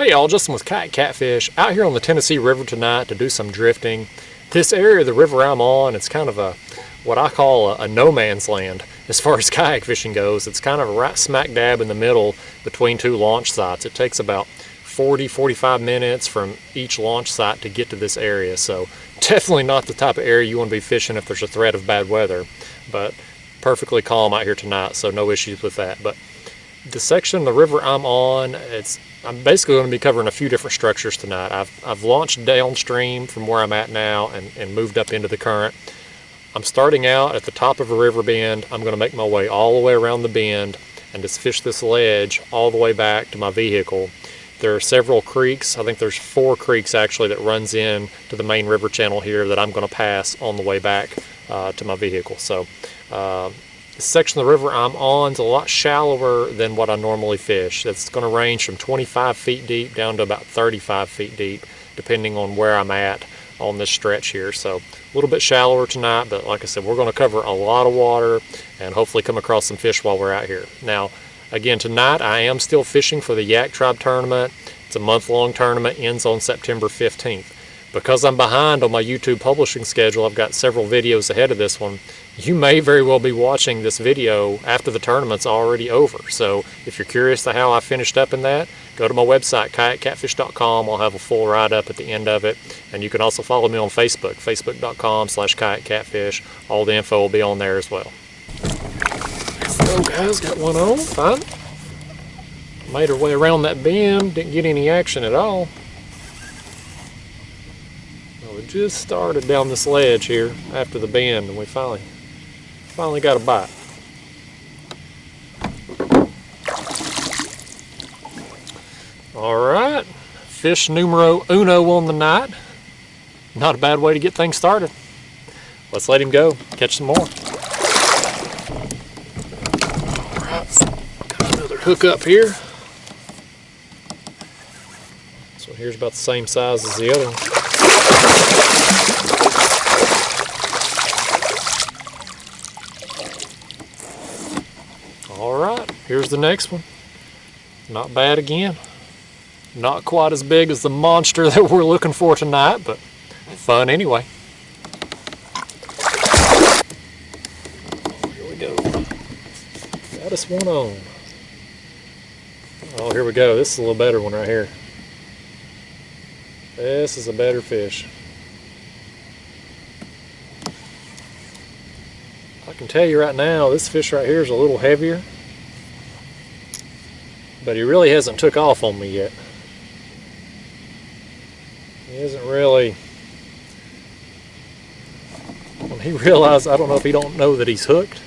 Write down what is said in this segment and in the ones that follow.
Hey y'all, Justin with Kayak Catfish, out here on the Tennessee River tonight to do some drifting. This area of the river I'm on, it's kind of what I call a no man's land as far as kayak fishing goes. It's kind of right smack dab in the middle between two launch sites. It takes about 40-45 minutes from each launch site to get to this area, so definitely not the type of area you want to be fishing if there's a threat of bad weather, but perfectly calm out here tonight, so no issues with that. But the section of the river I'm on, I'm basically going to be covering a few different structures tonight. I've launched downstream from where I'm at now and moved up into the current. I'm starting out at the top of a river bend. I'm going to make my way all the way around the bend and just fish this ledge all the way back to my vehicle. There are several creeks. I think there's 4 creeks actually that runs in to the main river channel here that I'm going to pass on the way back to my vehicle. So the section of the river I'm on is a lot shallower than what I normally fish. It's going to range from 25 feet deep down to about 35 feet deep, depending on where I'm at on this stretch here. So a little bit shallower tonight, but like I said, we're going to cover a lot of water and hopefully come across some fish while we're out here. Now, again, tonight I am still fishing for the Yak Tribe tournament. It's a month-long tournament, ends on September 15th. Because I'm behind on my YouTube publishing schedule, I've got several videos ahead of this one. You may very well be watching this video after the tournament's already over. So if you're curious to how I finished up in that, go to my website, kayakcatfish.com. I'll have a full write-up at the end of it. And you can also follow me on Facebook, facebook.com/kayakcatfish. All the info will be on there as well. So guys, got one on, fine. Made her way around that bend, didn't get any action at all. We just started down this ledge here after the bend, and we finally got a bite. All right, fish numero uno on the night. Not a bad way to get things started. Let's let him go, catch some more. All right, got another hook up here. So here's about the same size as the other one. Alright, here's the next one. Not bad again. Not quite as big as the monster that we're looking for tonight, but fun anyway. Here we go. Got us one on. Oh, here we go. This is a little better one right here. This is a better fish. I can tell you right now, this fish right here is a little heavier, but he really hasn't took off on me yet. He isn't really, when he realizes, I don't know if he don't know that he's hooked,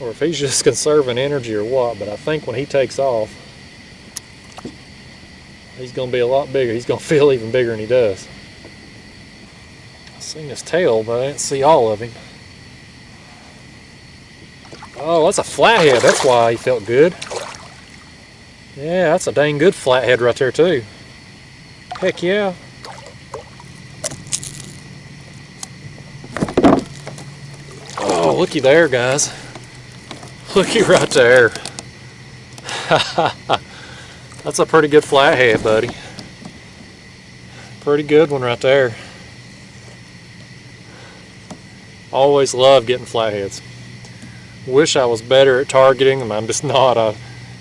or if he's just conserving energy or what, but I think when he takes off, he's going to be a lot bigger. He's going to feel even bigger than he does. I've seen his tail, but I didn't see all of him. Oh, that's a flathead. That's why he felt good. Yeah, that's a dang good flathead right there, too. Heck yeah. Oh, looky there, guys. Looky right there. That's a pretty good flathead, buddy. Pretty good one right there. Always love getting flatheads. Wish I was better at targeting them. I'm just not. I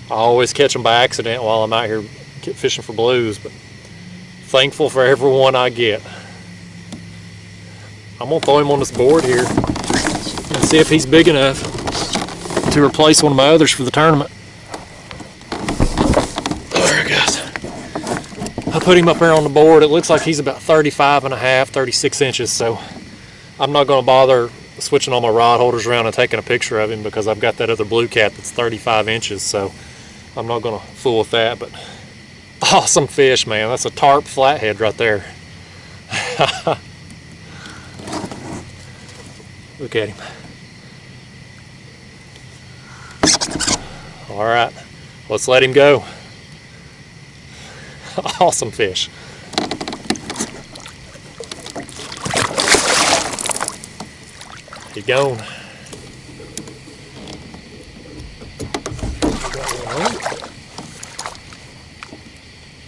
always catch them by accident while I'm out here fishing for blues, but thankful for every one I get. I'm going to throw him on this board here and see if he's big enough to replace one of my others for the tournament. I put him up there on the board. It looks like he's about 35.5, 36 inches, so I'm not going to bother switching all my rod holders around and taking a picture of him because I've got that other blue cat that's 35 inches, so I'm not going to fool with that. But awesome fish, man. That's a tarp flathead right there. Look at him. All right, let's let him go. Awesome fish. He gone.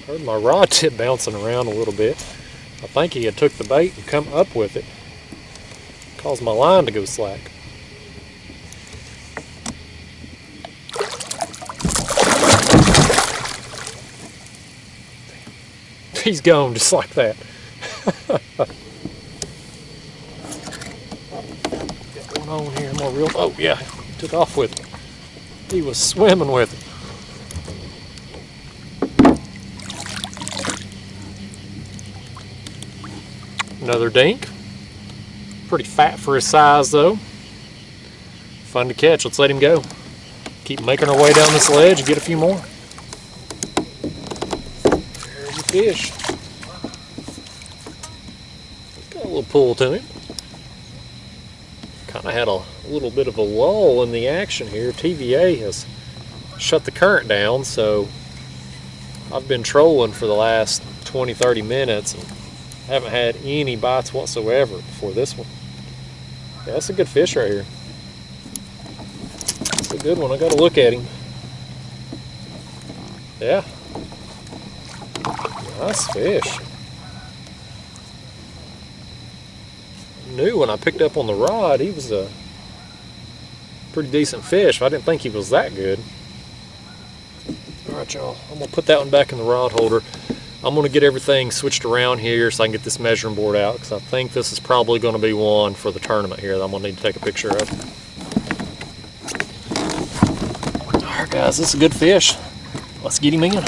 Heard my rod tip bouncing around a little bit. I think he had took the bait and come up with it. Caused my line to go slack. He's gone just like that. What's going on here? More real. Oh yeah, he took off with it. He was swimming with it. Another dink. Pretty fat for his size though. Fun to catch. Let's let him go. Keep making our way down this ledge and get a few more. There's a fish. Got a little pull to him. Kind of had a little bit of a lull in the action here. TVA has shut the current down, so I've been trolling for the last 20-30 minutes and haven't had any bites whatsoever before this one. Yeah, that's a good fish right here. That's a good one. I got to look at him. Yeah. Nice fish. Knew when I picked up on the rod he was a pretty decent fish, but I didn't think he was that good. Alright y'all, I'm going to put that one back in the rod holder. I'm going to get everything switched around here so I can get this measuring board out, because I think this is probably going to be one for the tournament here that I'm going to need to take a picture of. Alright guys, this is a good fish. Let's get him in.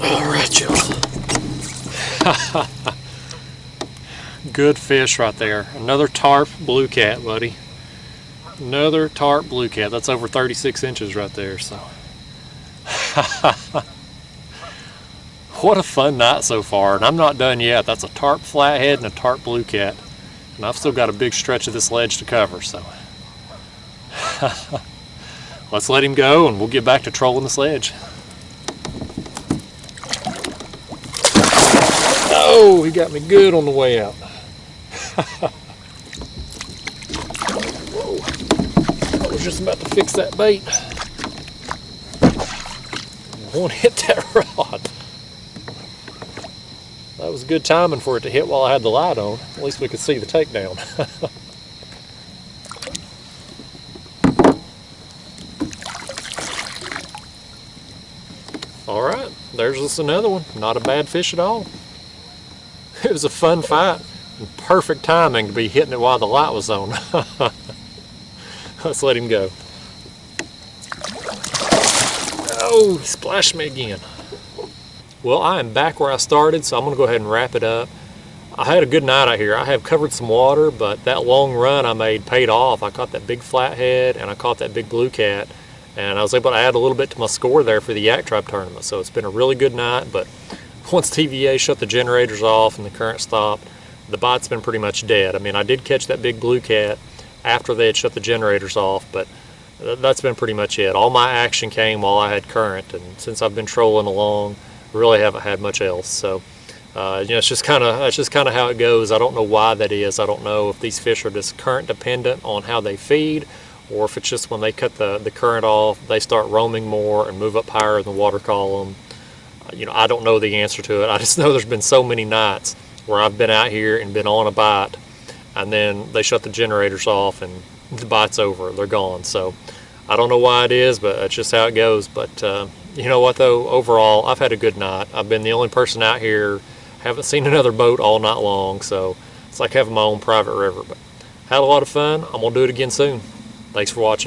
Alright y'all. Good fish right there. Another tarp blue cat, buddy. Another tarp blue cat. That's over 36 inches right there. So, what a fun night so far. And I'm not done yet. That's a tarp flathead and a tarp blue cat. And I've still got a big stretch of this ledge to cover. So, let's let him go and we'll get back to trolling this ledge. Oh, he got me good on the way out. Whoa. I was just about to fix that bait. I won't hit that rod. That was good timing for it to hit while I had the light on. At least we could see the takedown. Alright, there's just another one. Not a bad fish at all. It was a fun fight. And perfect timing to be hitting it while the light was on. Let's let him go. Oh, he splashed me again. Well, I am back where I started, so I'm going to go ahead and wrap it up. I had a good night out here. I have covered some water, but that long run I made paid off. I caught that big flathead and I caught that big blue cat, and I was able to add a little bit to my score there for the Yak Tribe tournament. So it's been a really good night, but once TVA shut the generators off and the current stopped, the bite's been pretty much dead. I mean, I did catch that big blue cat after they had shut the generators off, but that's been pretty much it. All my action came while I had current, and since I've been trolling along, I really haven't had much else. So, it's just kind of how it goes. I don't know why that is. I don't know if these fish are just current dependent on how they feed, or if it's just when they cut the current off, they start roaming more and move up higher in the water column. I don't know the answer to it. I just know there's been so many nights where I've been out here and been on a bite, and then they shut the generators off and the bite's over. They're gone. So I don't know why it is, but that's just how it goes. But you know what though? Overall, I've had a good night. I've been the only person out here. Haven't seen another boat all night long, so it's like having my own private river. But had a lot of fun. I'm gonna do it again soon. Thanks for watching.